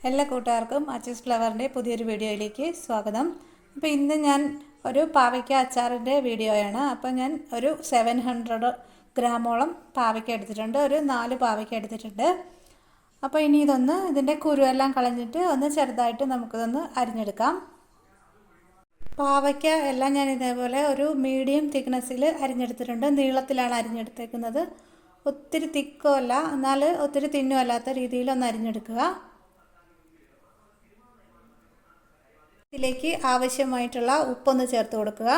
എല്ലാ കൂട്ടുകാർക്കും അച്ചീസ് ഫ്ലവറിൻ്റെ പുതിയൊരു വീഡിയോയിലേക്ക് സ്വാഗതം. അപ്പോൾ ഇന്ന് ഞാൻ ഒരു പാവയ്ക്ക അച്ചാറിൻ്റെ വീഡിയോയാണ്. അപ്പോൾ ഞാൻ ഒരു 700 ഗ്രാമോളം പാവയ്ക്ക എടുത്തിട്ടുണ്ട്, ഒരു 4 പാവയ്ക്ക എടുത്തിട്ടുണ്ട്. അപ്പോൾ ഇനി ഇതിൻ്റെ കുരുവെല്ലാം കളഞ്ഞിട്ട് ചെറുതായിട്ട് നമുക്കിതൊന്ന് അരിഞ്ഞെടുക്കാം. പാവയ്ക്ക എല്ലാം ഞാൻ ഇതേപോലെ ഒരു മീഡിയം തിക്നെസ്സിൽ അരിഞ്ഞെടുത്തിട്ടുണ്ട്. നീളത്തിലാണ് അരിഞ്ഞെടുത്തേക്കുന്നത്. ഒത്തിരി തിക്കോ അല്ല, എന്നാൽ ഒത്തിരി തിന്നും അല്ലാത്ത രീതിയിലൊന്ന് അരിഞ്ഞെടുക്കുക. ഇതിലേക്ക് ആവശ്യമായിട്ടുള്ള ഉപ്പൊന്ന് ചേർത്ത് കൊടുക്കുക.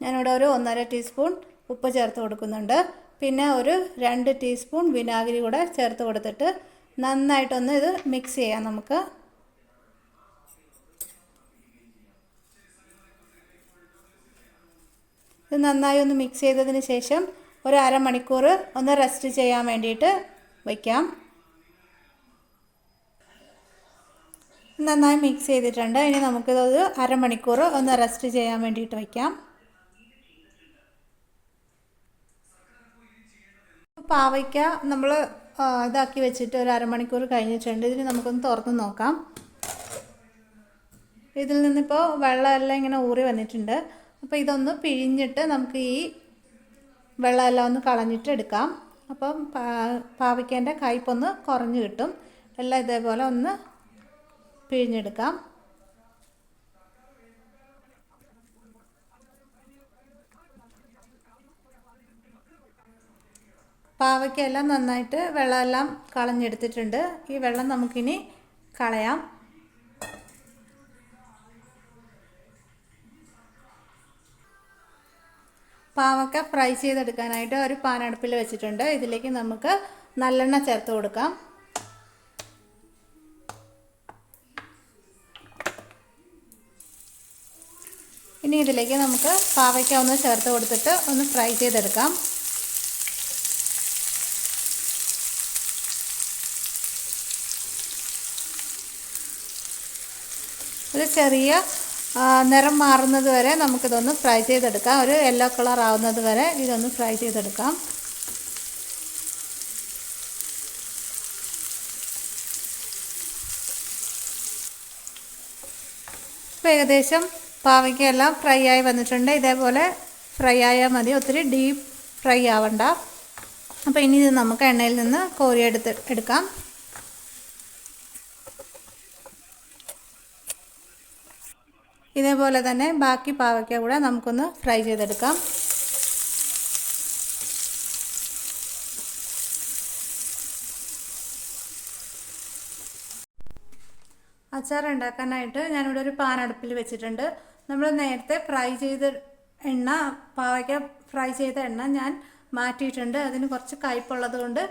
ഞാനിവിടെ ഒരു 1.5 ടീസ്പൂൺ ഉപ്പ് ചേർത്ത് കൊടുക്കുന്നുണ്ട്. പിന്നെ ഒരു 2 ടീസ്പൂൺ വിനാഗിരി കൂടെ ചേർത്ത് കൊടുത്തിട്ട് നന്നായിട്ടൊന്ന് ഇത് മിക്സ് ചെയ്യാം. നമുക്ക് ഇത് നന്നായി ഒന്ന് മിക്സ് ചെയ്തതിന് ശേഷം ഒരു അരമണിക്കൂർ ഒന്ന് റെസ്റ്റ് ചെയ്യാൻ വേണ്ടിയിട്ട് വയ്ക്കാം. നന്നായി മിക്സ് ചെയ്തിട്ടുണ്ട്. ഇനി നമുക്കിത് അരമണിക്കൂർ ഒന്ന് റെസ്റ്റ് ചെയ്യാൻ വേണ്ടിയിട്ട് വയ്ക്കാം. പാവയ്ക്ക നമ്മൾ ഇതാക്കി വെച്ചിട്ട് ഒരു അരമണിക്കൂർ കഴിഞ്ഞിട്ടുണ്ട്. ഇതിന് നമുക്കൊന്ന് തുറന്ന് നോക്കാം. ഇതിൽ നിന്നിപ്പോൾ വെള്ളമെല്ലാം ഇങ്ങനെ ഊറി വന്നിട്ടുണ്ട്. അപ്പോൾ ഇതൊന്ന് പിഴിഞ്ഞിട്ട് നമുക്ക് ഈ വെള്ളമെല്ലാം ഒന്ന് കളഞ്ഞിട്ട് എടുക്കാം. അപ്പം പാവയ്ക്കേൻ്റെ കയ്പൊന്ന് കുറഞ്ഞ് കിട്ടും. എല്ലാം ഇതേപോലെ ഒന്ന് പിഴിഞ്ഞെടുക്കാം. പാവയ്ക്കെല്ലാം നന്നായിട്ട് വെള്ളമെല്ലാം കളഞ്ഞെടുത്തിട്ടുണ്ട്. ഈ വെള്ളം നമുക്കിനി കളയാം. പാവയ്ക്ക ഫ്രൈ ചെയ്തെടുക്കാനായിട്ട് ഒരു പാൻ അടുപ്പിൽ വെച്ചിട്ടുണ്ട്. ഇതിലേക്ക് നമുക്ക് നല്ലെണ്ണ ചേർത്ത് കൊടുക്കാം. ഇനി ഇതിലേക്ക് നമുക്ക് പാവയ്ക്ക ഒന്ന് ചേർത്ത് കൊടുത്തിട്ട് ഒന്ന് ഫ്രൈ ചെയ്തെടുക്കാം. ഒരു ചെറിയ നിറം മാറുന്നത് വരെ നമുക്കിതൊന്ന് ഫ്രൈ ചെയ്തെടുക്കാം. ഒരു യെല്ലോ കളർ ആവുന്നത് വരെ ഇതൊന്ന് ഫ്രൈ ചെയ്തെടുക്കാം. ഇപ്പോൾ ഏകദേശം പാവയ്ക്കെല്ലാം ഫ്രൈ ആയി വന്നിട്ടുണ്ട്. ഇതേപോലെ ഫ്രൈ ആയാൽ മതി, ഒത്തിരി ഡീപ്പ് ഫ്രൈ ആവണ്ട. അപ്പോൾ ഇനി ഇത് നമുക്ക് എണ്ണയിൽ നിന്ന് എടുക്കാം. ഇതേപോലെ തന്നെ ബാക്കി പാവയ്ക്ക കൂടെ നമുക്കൊന്ന് ഫ്രൈ ചെയ്തെടുക്കാം. അച്ചാർ ഉണ്ടാക്കാനായിട്ട് ഞാനിവിടെ ഒരു പാൻ അടുപ്പിൽ വെച്ചിട്ടുണ്ട്. നമ്മൾ നേരത്തെ പാവയ്ക്ക ഫ്രൈ ചെയ്ത എണ്ണ ഞാൻ മാറ്റിയിട്ടുണ്ട്. അതിന് കുറച്ച് കയ്പുള്ളത് കൊണ്ട്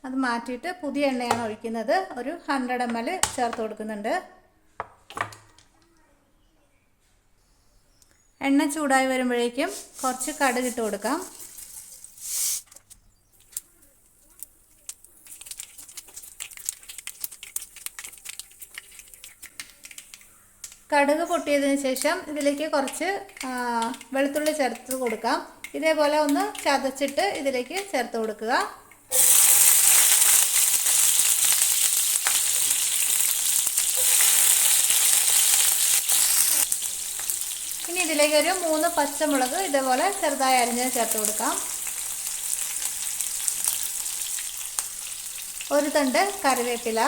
അത് മാറ്റിയിട്ട് പുതിയ എണ്ണയാണ് ഒഴിക്കുന്നത്. ഒരു 100 ml ചേർത്ത് കൊടുക്കുന്നുണ്ട്. എണ്ണ ചൂടായി വരുമ്പോഴേക്കും കുറച്ച് കടുക് ഇട്ട് കൊടുക്കാം. കടുക് പൊട്ടിയതിന് ശേഷം ഇതിലേക്ക് കുറച്ച് വെളുത്തുള്ളി ചേർത്ത് കൊടുക്കാം. ഇതേപോലെ ഒന്ന് ചതച്ചിട്ട് ഇതിലേക്ക് ചേർത്ത് കൊടുക്കുക. ഇനി ഇതിലേക്ക് ഒരു 3 പച്ചമുളക് ഇതേപോലെ ചെറുതായി അരിഞ്ഞ് ചേർത്ത് കൊടുക്കാം. ഒരു തണ്ട് കറിവേപ്പില,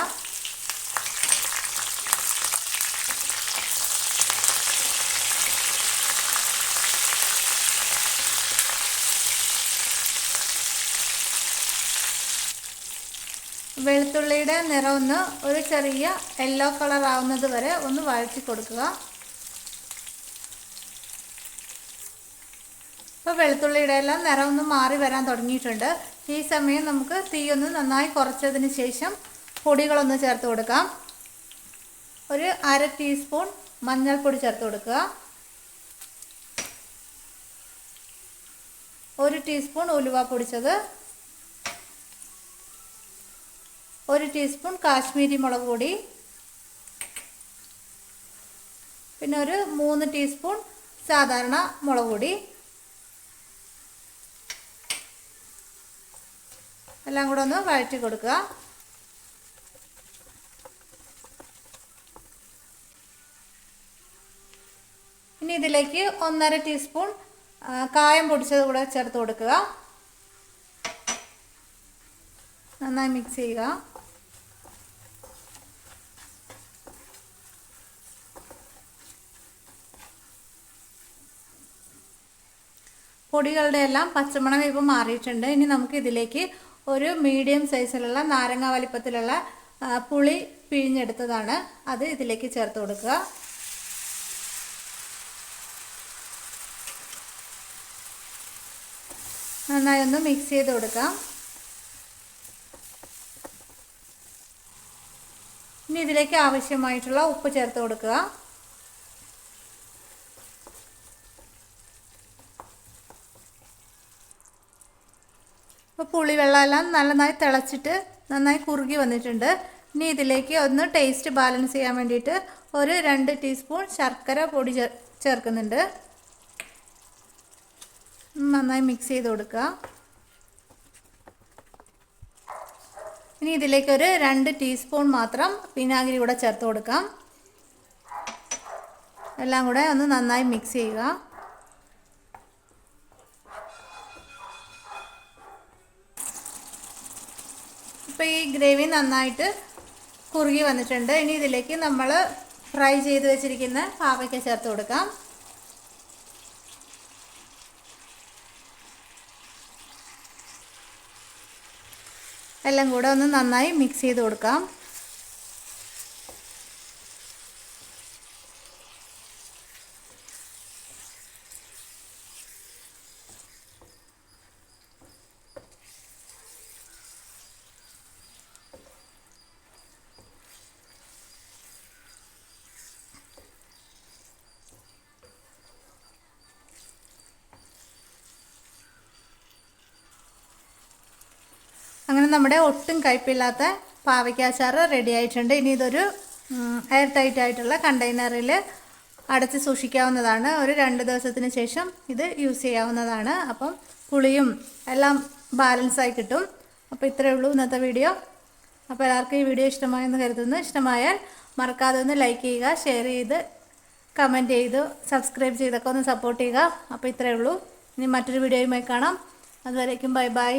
വെളുത്തുള്ളിയുടെ നിറം ഒരു ചെറിയ യെല്ലോ കളർ ആവുന്നത് വരെ ഒന്ന് വഴറ്റി കൊടുക്കുക. ഇപ്പോൾ വെളുത്തുള്ളിയുടെ എല്ലാം നിറം മാറി വരാൻ തുടങ്ങിയിട്ടുണ്ട്. ഈ സമയം നമുക്ക് തീ നന്നായി കുറച്ചതിന് ശേഷം പൊടികളൊന്ന് ചേർത്ത് കൊടുക്കാം. ഒരു 1/2 ടീസ്പൂൺ മഞ്ഞൾപ്പൊടി ചേർത്ത് കൊടുക്കുക. 1 ടീസ്പൂൺ ഉലുവ പൊടിച്ചത്, 1 ടീസ്പൂൺ കാശ്മീരി മുളക് പൊടി, പിന്നെ ഒരു 3 ടീസ്പൂൺ സാധാരണ മുളക് പൊടി. എല്ലാം കൂടെ ഒന്ന് വഴറ്റി കൊടുക്കുക. ഇതിലേക്ക് 1.5 ടീസ്പൂൺ കായം പൊടിച്ചത് കൂടെ ചേർത്ത് കൊടുക്കുക. നന്നായി മിക്സ് ചെയ്യുക. പൊടികളുടെ എല്ലാം പച്ചമണം ഇപ്പോൾ മാറിയിട്ടുണ്ട്. ഇനി നമുക്ക് ഇതിലേക്ക് ഒരു മീഡിയം സൈസിലുള്ള നാരങ്ങ വലിപ്പത്തിലുള്ള പുളി പിഴിഞ്ഞെടുത്തതാണ്, അത് ഇതിലേക്ക് ചേർത്ത് കൊടുക്കുക. നന്നായി ഒന്ന് മിക്സ് ചെയ്ത് കൊടുക്കാം. ഇനി ഇതിലേക്ക് ആവശ്യമായിട്ടുള്ള ഉപ്പ് ചേർത്ത് കൊടുക്കുക. ഇപ്പോൾ പുളിവെള്ളമെല്ലാം നന്നായി തിളച്ചിട്ട് നന്നായി കുറുകി വന്നിട്ടുണ്ട്. ഇനി ഇതിലേക്ക് ഒന്ന് ടേസ്റ്റ് ബാലൻസ് ചെയ്യാൻ വേണ്ടിയിട്ട് ഒരു 2 ടീസ്പൂൺ ശർക്കര പൊടി ചേർക്കുന്നുണ്ട്. നന്നായി മിക്സ് ചെയ്ത് കൊടുക്കുക. ഇനി ഇതിലേക്ക് ഒരു 2 ടീസ്പൂൺ മാത്രം വിനാഗിരി കൂടെ ചേർത്ത് കൊടുക്കാം. എല്ലാം കൂടെ ഒന്ന് നന്നായി മിക്സ് ചെയ്യുക. ഇപ്പോൾ ഈ ഗ്രേവി നന്നായിട്ട് കുറുകി വന്നിട്ടുണ്ട്. ഇനി ഇതിലേക്ക് നമ്മൾ ഫ്രൈ ചെയ്ത് വെച്ചിരിക്കുന്ന പാവയ്ക്ക ചേർത്ത് കൊടുക്കാം. എല്ലാം കൂടെ ഒന്ന് നന്നായി മിക്സ് ചെയ്ത് കൊടുക്കാം. അങ്ങനെ നമ്മുടെ ഒട്ടും കയ്പില്ലാത്ത പാവയ്ക്ക അച്ചാർ റെഡി ആയിട്ടുണ്ട്. ഇനി ഇതൊരു എയർ ടൈറ്റ് ആയിട്ടുള്ള കണ്ടെയ്നറിൽ അടച്ച് സൂക്ഷിക്കാവുന്നതാണ്. ഒരു 2 ദിവസത്തിന് ശേഷം ഇത് യൂസ് ചെയ്യാവുന്നതാണ്. അപ്പം പുളിയും എല്ലാം ബാലൻസായി കിട്ടും. അപ്പോൾ ഇത്രയേ ഉള്ളൂ ഇന്നത്തെ വീഡിയോ. അപ്പോൾ എല്ലാവർക്കും ഈ വീഡിയോ ഇഷ്ടമായെന്ന് കരുതുന്നു. ഇഷ്ടമായാൽ മറക്കാതെ ഒന്ന് ലൈക്ക് ചെയ്യുക, ഷെയർ ചെയ്ത് കമൻറ്റ് ചെയ്ത് സബ്സ്ക്രൈബ് ചെയ്തൊക്കെ ഒന്ന് സപ്പോർട്ട് ചെയ്യുക. അപ്പോൾ ഇത്രയേ ഉള്ളൂ. ഇനി മറ്റൊരു വീഡിയോയുമായി കാണാം. അതുവരേക്കും ബൈ ബൈ.